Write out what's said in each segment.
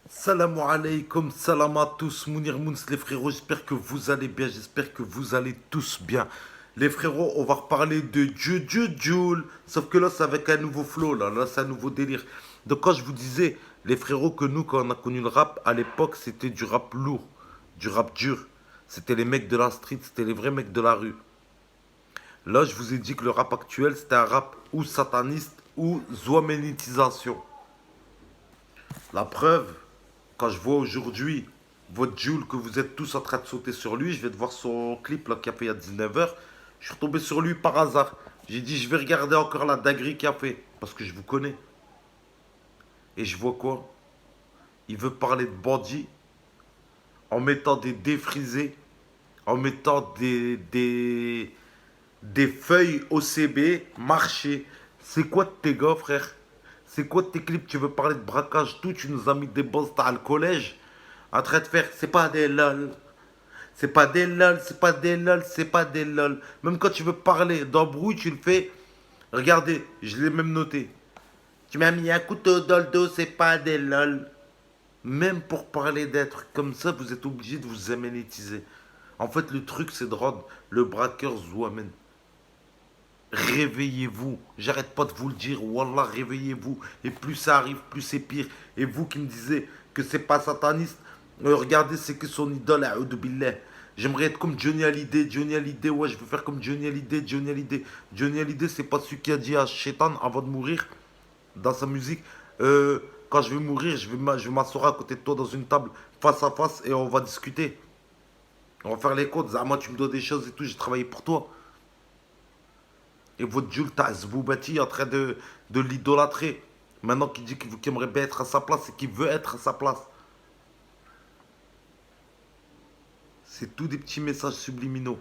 Salam alaikum, salam à tous, Mounir Mouns, les frérots, j'espère que vous allez bien, j'espère que vous allez tous bien. Les frérots, on va reparler de Joule, sauf que là, c'est avec un nouveau flow, là c'est un nouveau délire. Donc quand je vous disais, les frérots, que nous, quand on a connu le rap, à l'époque, c'était du rap lourd, du rap dur. C'était les mecs de la street, c'était les vrais mecs de la rue. Là, je vous ai dit que le rap actuel, c'était un rap ou sataniste ou zouaménitisation. La preuve, quand je vois aujourd'hui votre Jules que vous êtes tous en train de sauter sur lui, je vais de voir son clip là qu'il a fait il y a 19 h. Je suis tombé sur lui par hasard. J'ai dit je vais regarder encore la dinguerie qu'il a fait. Parce que je vous connais. Et je vois quoi? Il veut parler de bandits en mettant des défrisés, en mettant des feuilles OCB, marcher. C'est quoi de tes gars, frère? C'est quoi de tes clips? Tu veux parler de braquage, tout? Tu nous as mis des bosses à le collège en train de faire. C'est pas des lol. C'est pas des lol, c'est pas des lol, c'est pas des lol. Même quand tu veux parler d'embrouille, tu le fais. Regardez, je l'ai même noté. Tu m'as mis un couteau dans le dos, c'est pas des lol. Même pour parler d'être comme ça, vous êtes obligé de vous aménétiser. En fait, le truc, c'est de rendre le braqueur Zouamen. Réveillez-vous. J'arrête pas de vous le dire. Wallah, réveillez-vous. Et plus ça arrive, plus c'est pire. Et vous qui me disiez que c'est pas sataniste, regardez, c'est que son idole, a'oudou billah. J'aimerais être comme Johnny Hallyday. Johnny Hallyday, ouais, je veux faire comme Johnny Hallyday. Johnny Hallyday. Johnny Hallyday, c'est pas celui qui a dit à Shaitan avant de mourir dans sa musique. Quand je vais mourir, je vais m'asseoir à côté de toi dans une table face à face et on va discuter. On va faire les codes. Zama, tu me dois des choses et tout. J'ai travaillé pour toi. Et votre Jules Boubati est en train de l'idolâtrer. Maintenant qu'il dit qu'il aimerait bien être à sa place et qu'il veut être à sa place. C'est tout des petits messages subliminaux.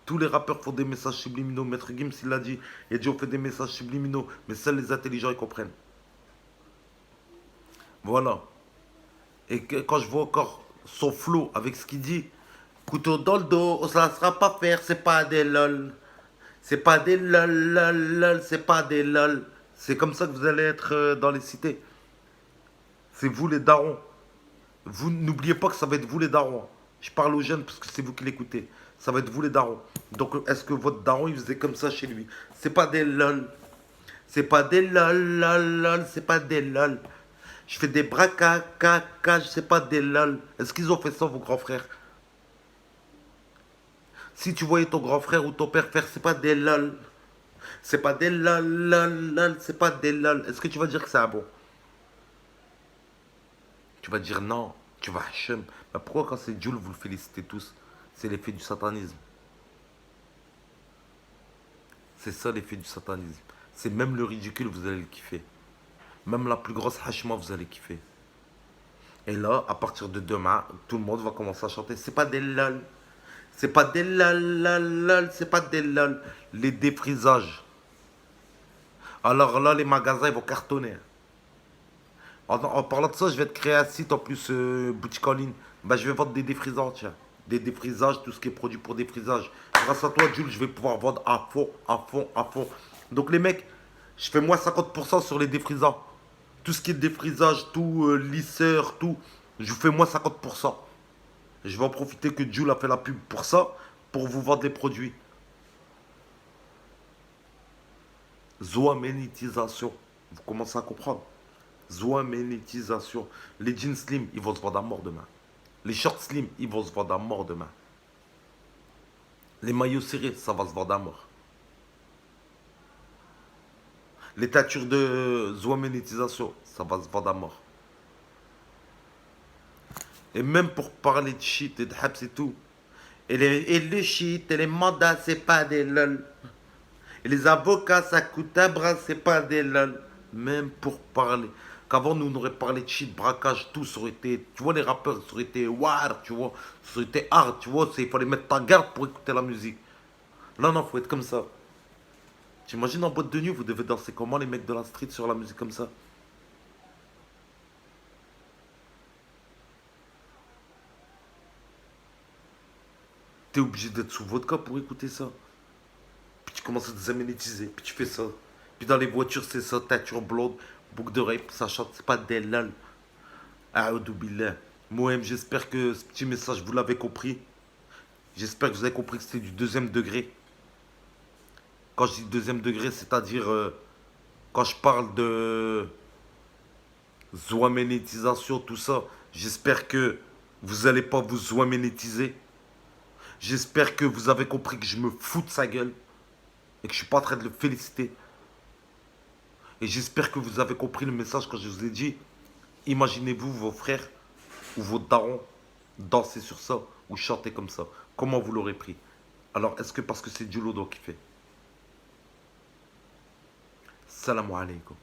Tous les rappeurs font des messages subliminaux. Maître Gims, il l'a dit. Il a dit on fait des messages subliminaux. Mais seuls les intelligents ils comprennent. Voilà. Et quand je vois encore son flow avec ce qu'il dit, couteau dans le dos, ça ne sera pas faire, c'est pas des lol. C'est pas des lol, lol, lol, c'est pas des lol. C'est comme ça que vous allez être dans les cités. C'est vous les darons. Vous n'oubliez pas que ça va être vous les darons. Je parle aux jeunes parce que c'est vous qui l'écoutez. Ça va être vous les darons. Donc est-ce que votre daron il faisait comme ça chez lui? C'est pas des lol. C'est pas des lol, lol, lol. C'est pas des lol. Je fais des braquages, c'est pas des lol. Est-ce qu'ils ont fait ça vos grands frères? Si tu voyais ton grand frère ou ton père faire, c'est pas des lol. C'est pas des lol, lol, lol. C'est pas des lol. Est-ce que tu vas dire que c'est un bon? Tu vas dire non, tu vas Hachem. Mais pourquoi quand c'est Jules, vous le félicitez tous? C'est l'effet du satanisme. C'est ça l'effet du satanisme. C'est même le ridicule, vous allez le kiffer. Même la plus grosse hachma, vous allez kiffer. Et là, à partir de demain, tout le monde va commencer à chanter. C'est pas des lol. C'est pas des lol, lol, lol. C'est pas des lol. Les défrisages. Alors là, les magasins, ils vont cartonner. En parlant de ça, je vais te créer un site en plus, boutique en ligne. Bah, je vais vendre des défrisages, tiens. Des défrisages, tout ce qui est produit pour défrisage. Grâce à toi, Jules, je vais pouvoir vendre à fond, à fond, à fond. Donc, les mecs, je fais moins 50% sur les défrisages. Tout ce qui est défrisage, tout lisseur, tout, je vous fais moins 50%. Je vais en profiter que Jules a fait la pub pour ça, pour vous vendre les produits. Zoaménitisation. Vous commencez à comprendre. Zoaménitisation. Les jeans slim, ils vont se vendre à mort demain. Les shorts slim, ils vont se vendre à mort demain. Les maillots serrés, ça va se vendre à mort. Les teintures de zoaménitisation, ça va se vendre à mort. Et même pour parler de shit et de habs et tout. Et le shit et les mandats, c'est pas des lol. Et les avocats, ça coûte un bras, c'est pas des lol. Même pour parler. Qu'avant, nous, on aurait parlé de shit, braquage, tout, ça aurait été. Tu vois, les rappeurs, ça aurait été war, tu vois. Ça aurait été hard, tu vois. Il fallait mettre ta garde pour écouter la musique. Là, non, faut être comme ça. T'imagines en boîte de nuit, vous devez danser comment, les mecs de la street, sur la musique comme ça? T'es obligé d'être sous vodka pour écouter ça. Puis tu commences à désaménétiser, puis tu fais ça. Puis dans les voitures, c'est ça, teinture blonde, boucle d'oreille, ça chante, c'est pas des lol. Aoudou billah. Mohem, j'espère que ce petit message, vous l'avez compris. J'espère que vous avez compris que c'était du deuxième degré. Quand je dis deuxième degré, c'est-à-dire quand je parle de monétisation, tout ça, j'espère que vous n'allez pas vous monétiser. J'espère que vous avez compris que je me fous de sa gueule et que je suis pas en train de le féliciter. Et j'espère que vous avez compris le message quand je vous ai dit, imaginez-vous vos frères ou vos darons danser sur ça ou chanter comme ça. Comment vous l'aurez pris? Alors, est-ce que parce que c'est du lodo qui fait? Salam alaikum.